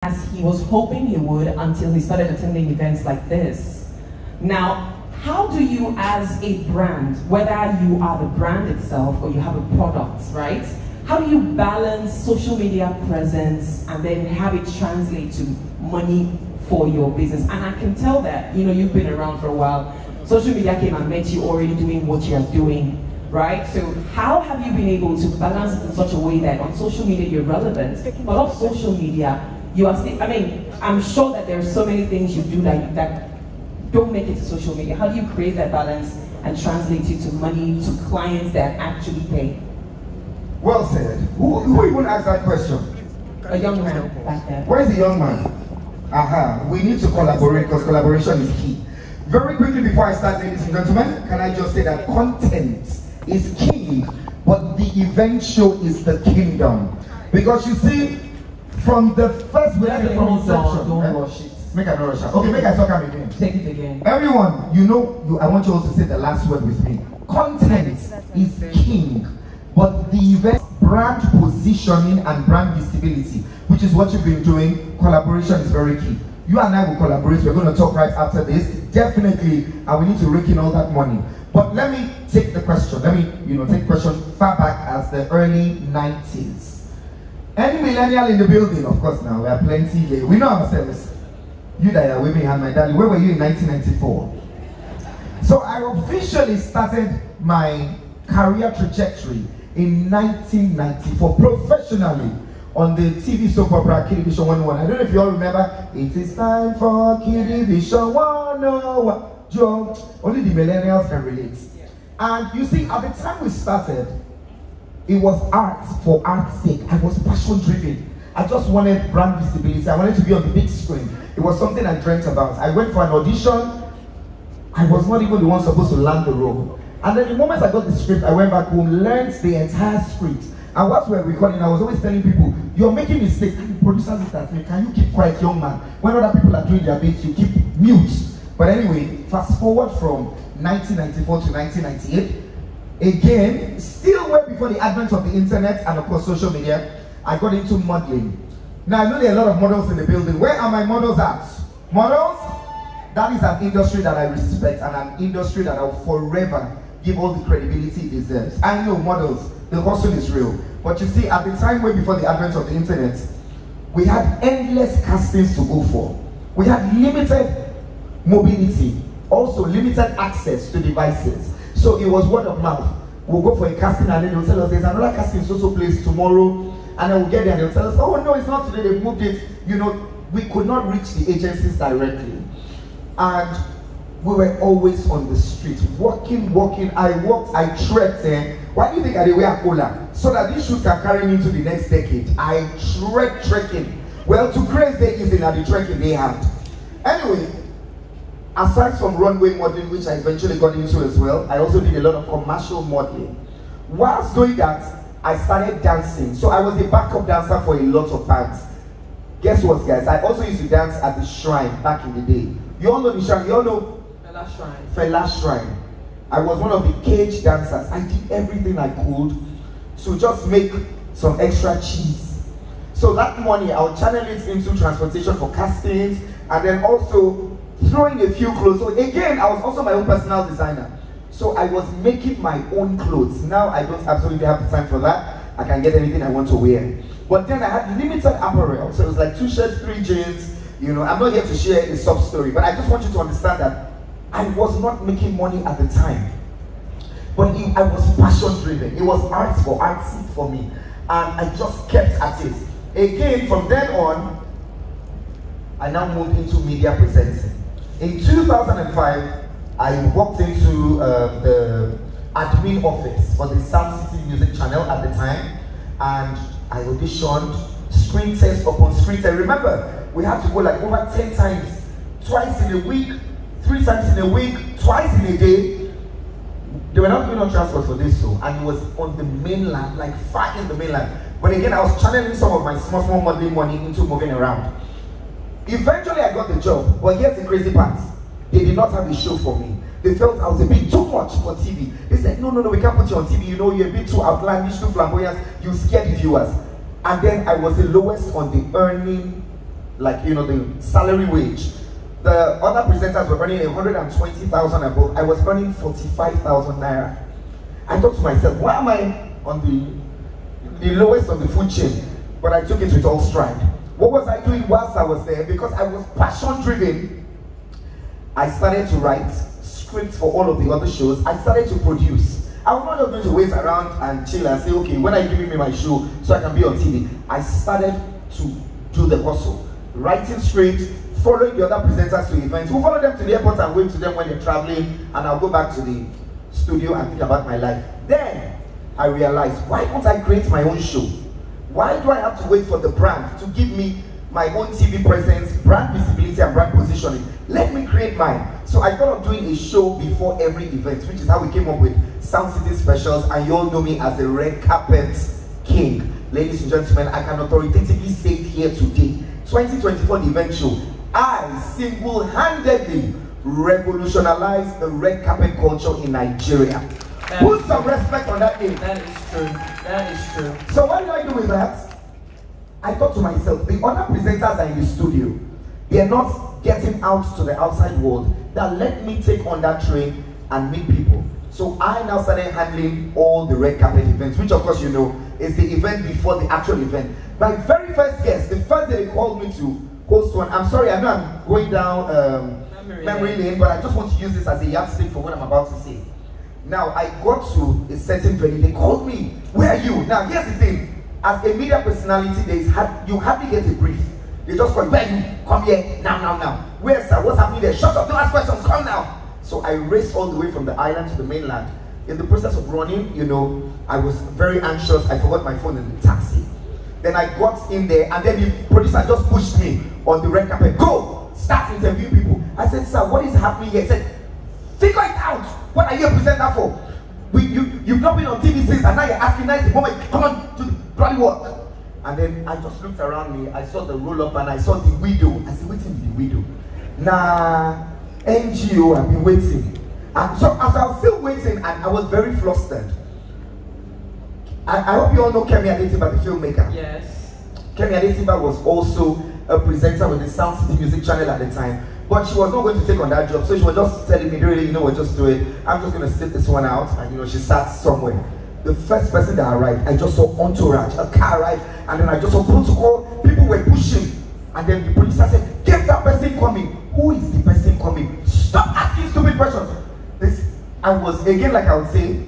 as he was hoping he would until he started attending events like this. Now, how do you as a brand, whether you are the brand itself or you have a product, right? How do you balance social media presence and then have it translate to money for your business? And I can tell that, you know, you've been around for a while. Social media came and met you already doing what you are doing, right? So how have you been able to balance it in such a way that on social media you're relevant, but off social media you are still, I mean, I'm sure that there are so many things you do that don't make it to social media. How do you create that balance and translate it to money, to clients that actually pay? Well said. Who even asked that question? A young man back there. Where is the young man? Aha, we need to collaborate because collaboration is key. Very quickly before I start, ladies and gentlemen, can I just say that content is king, but the event show is the kingdom. Because you see, from the first we have the conception. Don't rush it. Make a rush. Okay, make I talk again. Take it again. Everyone, I want you all to say the last word with me. Content is king, but the event, brand positioning and brand visibility, which is what you've been doing, collaboration is very key. You and I will collaborate. We're going to talk right after this, definitely, and we need to rake in all that money. But let me take the question. Let me, take the question far back as the early 90s. Any millennial in the building? Of course, now we are plenty here. We know ourselves. You that are with me and my darling, where were you in 1994? So I officially started my career trajectory in 1994 professionally on the TV soap opera Kiddy Vision 101. I don't know if you all remember. It is time for Kiddy Vision 101. Joe, only the millennials can relate. And you see, at the time we started, it was art for art's sake. I was passion driven. I just wanted brand visibility. I wanted to be on the big screen. It was something I dreamt about. I went for an audition. I was not even the one supposed to land the role. And then the moment I got the script, I went back home, learned the entire script. And whilst we were recording, I was always telling people, you're making mistakes. And the producer looked at me, can you keep quiet, young man? When other people are doing their bits, you keep mute. But anyway, fast forward from 1994 to 1998. Again, still way before the advent of the internet and of course social media, I got into modeling. Now I know there are a lot of models in the building. Where are my models at? Models? That is an industry that I respect and an industry that I'll forever give all the credibility it deserves. I know models, the hustle is real. But you see, at the time way before the advent of the internet, we had endless castings to go for. We had limited mobility, also limited access to devices. So it was word of mouth. We'll go for a casting and then they'll tell us there's another casting so place tomorrow, and then we'll get there and they'll tell us, oh no, it's not today, they've moved it. We could not reach the agencies directly. And we were always on the street, walking. I walked, I trekked there. Why do you think I did wear a cola? So that these shoes can carry me into the next decade. I trekking. Well, to grace they easy now the trekking they had. Anyway, aside from runway modeling, which I eventually got into as well, I also did a lot of commercial modeling. Whilst doing that, I started dancing. So I was a backup dancer for a lot of bands. Guess what, guys? I also used to dance at the shrine back in the day. You all know the shrine. You all know Fela Shrine. Fela Shrine. I was one of the cage dancers. I did everything I could to just make some extra cheese. So that money, I would channel it into transportation for castings and then also throwing a few clothes. So again, I was also my own personal designer. So I was making my own clothes. Now I don't absolutely have the time for that. I can get anything I want to wear. But then I had limited apparel. So it was like 2 shirts, 3 jeans. I'm not here to share a sob story, but I just want you to understand that I was not making money at the time. But I was passion driven. It was art for art's sake for me. And I just kept at it. Again, from then on, I now moved into media presenting. In 2005, I walked into the admin office for the Sound City Music Channel at the time, and I auditioned, screen test upon screen test. Remember, we had to go like over 10 times, twice in a week, 3 times in a week, twice in a day. They were not giving us transport for this, so, and it was on the mainland, like far in the mainland. But again, I was channeling some of my small modeling money into moving around. Eventually, I got the job, but here's the crazy part. They did not have a show for me. They felt I was a bit too much for TV. They said, no, we can't put you on TV. You're a bit too outlandish, too flamboyant. You scare the viewers. And then I was the lowest on the earning like, you know, the salary wage. The other presenters were earning 120,000 above. I was earning 45,000 naira. I thought to myself, why am I on the lowest of the food chain? But I took it with all stride. What was I doing whilst I was there? Because I was passion driven, I started to write scripts for all of the other shows. I started to produce. I was not just going to wait around and chill and say, okay, when are you giving me my show so I can be on TV? I started to do the hustle. Writing scripts, following the other presenters to events. We'll follow them to the airport and wait to them when they're traveling, and I'll go back to the studio and think about my life. Then I realized, why don't I create my own show? Why do I have to wait for the brand to give me my own TV presence, brand visibility, and brand positioning? Let me create mine. So I thought of doing a show before every event, which is how we came up with Sound City Specials, and you all know me as the red carpet king. Ladies and gentlemen, I can authoritatively say it here today. 2024 the event show, I single-handedly revolutionized the red carpet culture in Nigeria. Put some respect on that name. That is true. That is true. So what did I do with that? I thought to myself, the other presenters are in the studio. They are not getting out to the outside world. That let me take on that train and meet people. So I now started handling all the red carpet events, which of course you know is the event before the actual event. My very first guest, the first day they called me to host one. I'm sorry, I know I'm going down memory lane, but I just want to use this as a yardstick for what I'm about to say. Now I got to a certain venue. They called me. Where are you? Now here's the thing. As a media personality, you hardly get a brief. They just call you. Where are you? Come here now. Where's sir? What's happening there? Shut up! Don't ask questions. Come now. So I raced all the way from the island to the mainland. In the process of running, you know, I was very anxious. I forgot my phone in the taxi. Then I got in there, and then the producer just pushed me on the red carpet. Go! Start interviewing people. I said, sir, what is happening here? He said, figure it out. What are you a presenter for? You've not been on TV since, and now you're asking, now it's the moment. Come on to the bloody work. And then I just looked around me. I saw the roll-up, and I saw the widow. I said, waiting the widow. Nah, NGO, I've been waiting. And so as I was still waiting, and I was very flustered. I hope you all know Kemi Adetiba, the filmmaker. Yes. Kemi Adetiba was also a presenter with the Sound City Music Channel at the time. But she was not going to take on that job, so she was just telling me, really, you know what, just do it. I'm just going to sit this one out, and you know, she sat somewhere. The first person that arrived, I just saw entourage, a car arrived, and then I just saw protocol, people were pushing. And then the producer said, get that person coming. Who is the person coming? Stop asking stupid questions. I was, again, like I would say,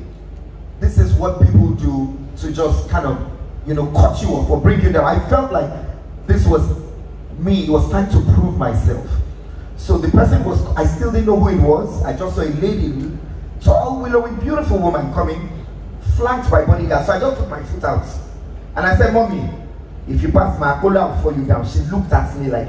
this is what people do to just kind of, you know, cut you off or bring you down. I felt like this was me. It was time to prove myself. So the person was, I still didn't know who it was. I just saw a lady, tall, willowy, beautiful woman coming, flanked by bodyguards. So I just put my foot out. And I said, Mommy, if you pass my cola, I'll fall you down. She looked at me like,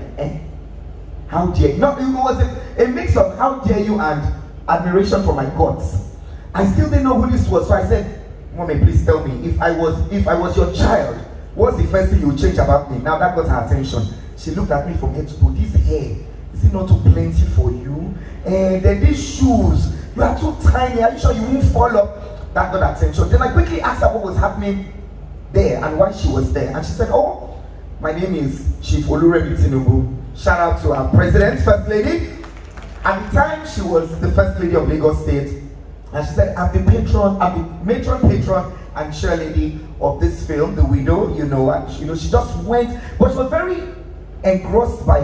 how dare you? No, it was a mix of how dare you and admiration for my guts. I still didn't know who this was. So I said, Mommy, please tell me, if I was your child, what's the first thing you would change about me? Now that got her attention. She looked at me from head to toe. This hair, is it not too plenty for you? And then these shoes, you are too tiny. Are you sure you won't fall up? That got attention. Then I quickly asked her what was happening there and why she was there. And she said, oh, my name is Chief Oluremi Tinubu. Shout out to our president, First Lady. At the time, she was the First Lady of Lagos State. And she said, I'm the matron, patron, and cheerleader of this film, The Widow, you know. And you know, she just went, but she was very engrossed by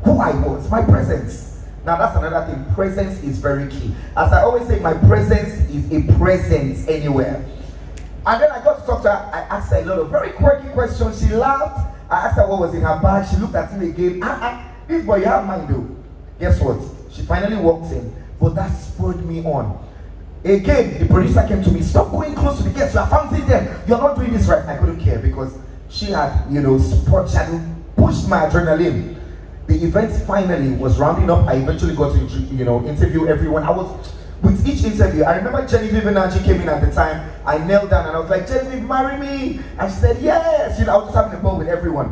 who I was, my presence. Now that's another thing, presence is very key. As I always say, my presence is a presence anywhere. And then I got to talk to her, I asked her a lot of very quirky questions. She laughed. I asked her what was in her bag. She looked at me again. This boy, you have mine though. Guess what? She finally walked in, but that spurred me on. Again, the producer came to me, stop going close to the guests, you are bouncing them, you're not doing this right. I couldn't care because she had, you know, pushed my adrenaline. The event finally was rounding up. I eventually got to, you know, interview everyone. I was, with each interview, I remember Genevieve Naji came in at the time. I knelt down and I was like, Genevieve, marry me. And she said, yes. You know, I was just having a ball with everyone.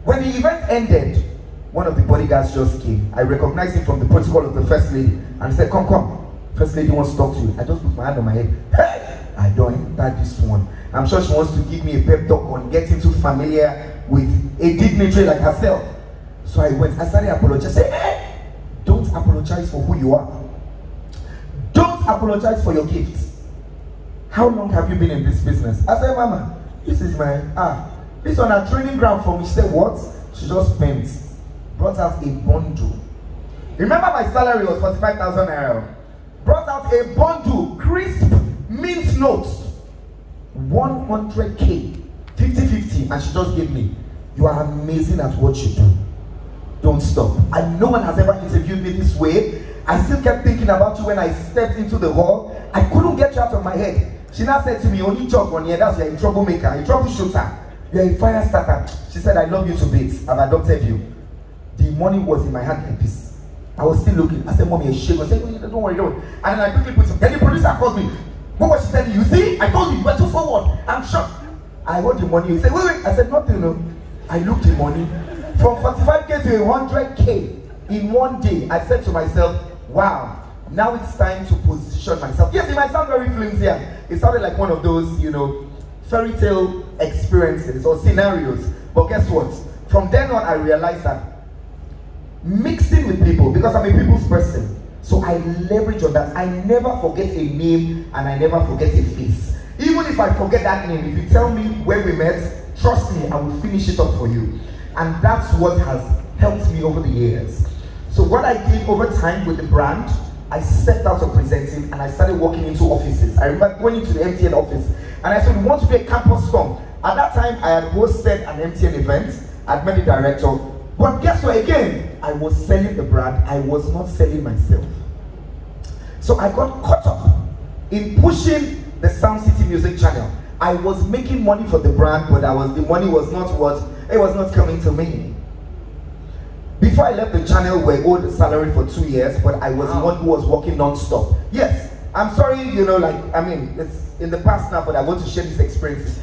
When the event ended, one of the bodyguards just came. I recognized him from the protocol of the First Lady. And he said, come. First Lady wants to talk to you. I just put my hand on my head. Hey, I don't enter this one. I'm sure she wants to give me a pep talk on getting too familiar with a dignitary like herself. So I went, I started apologizing. I said, hey, don't apologize for who you are. Don't apologize for your gifts. How long have you been in this business? I said, Mama, this is my, this on a training ground for me. She said, what? She just bent, brought out a bundle. Remember my salary was 45,000 naira. Brought out a bundle, crisp mint notes, 100K, 50-50, and she just gave me. You are amazing at what you do. Don't stop. And no one has ever interviewed me this way. I still kept thinking about you when I stepped into the hall. I couldn't get you out of my head. She now said to me, only job on here, that's you're a troublemaker, a troubleshooter, you're a fire starter. She said, I love you to bits. I've adopted you. The money was in my hand like this. I was still looking. I said, Mommy, a shake. I said, don't worry, don't worry. And then I quickly put some. Then the producer called me. What was she telling you? See, I told you, you were too forward. I'm shocked. I got the money. He said, wait. I said, nothing, no. I looked the money. From 45K to 100K in one day. I said to myself, wow, now it's time to position myself. Yes, it might sound very flimsy. It sounded like one of those, fairy tale experiences or scenarios. But guess what? From then on, I realized that mixing with people, because I'm a people's person, so I leverage on that. I never forget a name and I never forget a face. Even if I forget that name, if you tell me where we met, trust me, I will finish it up for you. And that's what has helped me over the years. So what I did over time with the brand, I stepped out of presenting and I started walking into offices. I remember going into the MTN office and I said, we want to do a campus storm. At that time, I had hosted an MTN event. I'd met the director. But guess what? Again, I was selling the brand. I was not selling myself. So I got caught up in pushing the Sound City Music channel. I was making money for the brand, but the money was not coming to me. Before I left the channel, we owed a salary for 2 years, but I was the one who was working non-stop. Yes, I'm sorry, it's in the past now, but I want to share these experiences.